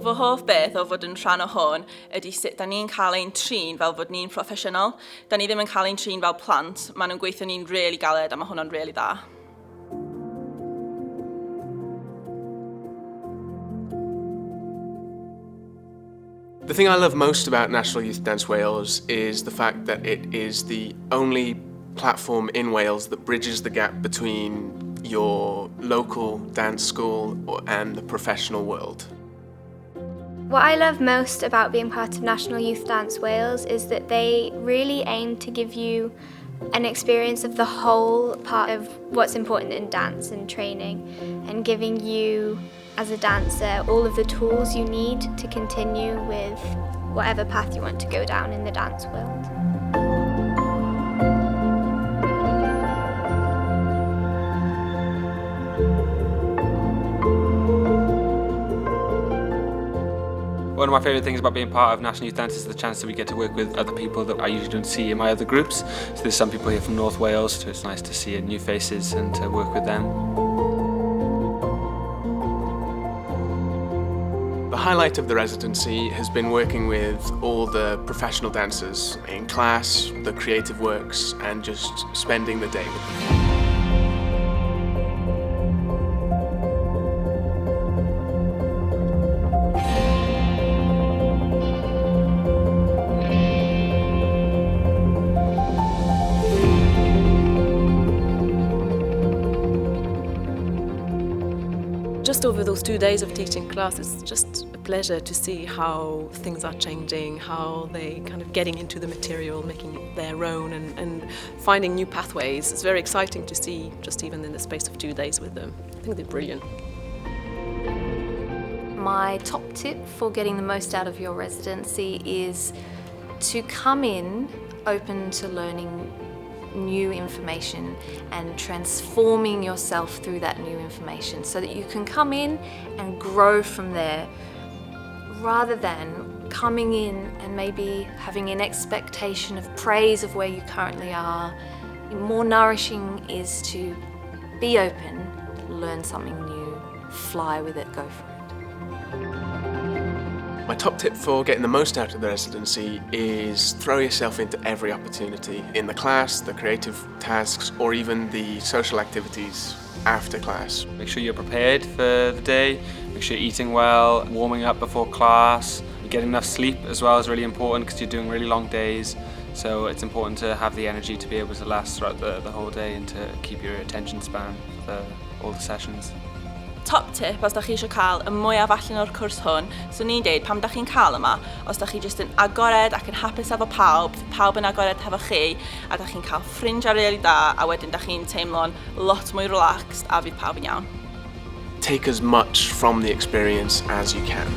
Fy hoff beth o fod yn rhan o hwn ydy sut da ni'n cael ein trin fel fod ni'n proffesiynol. Da ni ddim yn cael ein trin fel plant. Maen nhw'n gweithio ni'n really galed a mae hwnna'n really dda. The thing I love most about National Youth Dance Wales is the fact that it is the only platform in Wales that bridges the gap between your local dance school and the professional world. What I love most about being part of National Youth Dance Wales is that they really aim to give you an experience of the whole part of what's important in dance and training, and giving you, as a dancer, all of the tools you need to continue with whatever path you want to go down in the dance world. One of my favourite things about being part of National Youth Dance is the chance that we get to work with other people that I usually don't see in my other groups. So there's some people here from North Wales, so it's nice to see new faces and to work with them. The highlight of the residency has been working with all the professional dancers in class, the creative works, and just spending the day with them. Just over those 2 days of teaching class, it's just a pleasure to see how things are changing, how they kind of getting into the material, making it their own and finding new pathways. It's very exciting to see, just even in the space of 2 days with them. I think they're brilliant. My top tip for getting the most out of your residency is to come in open to learning new information and transforming yourself through that new information so that you can come in and grow from there, rather than coming in and maybe having an expectation of praise of where you currently are. More nourishing is to be open, learn something new, fly with it, go for it. My top tip for getting the most out of the residency is throw yourself into every opportunity in the class, the creative tasks, or even the social activities after class. Make sure you're prepared for the day, make sure you're eating well, warming up before class, getting enough sleep as well is really important because you're doing really long days. So it's important to have the energy to be able to last throughout the whole day and to keep your attention span for all the sessions. Top tip os da chi eisiau cael y mwyaf allan o'r cwrs hwn, so ni'n deud pam da chi'n cael yma, os da chi jyst yn agored ac yn hapus efo pawb yn agored hefo chi, a da chi'n cael ffrindiau rili da, a wedyn da chi'n teimlo'n lot mwy relaxed a fydd pawb yn iawn. Take as much from the experience as you can.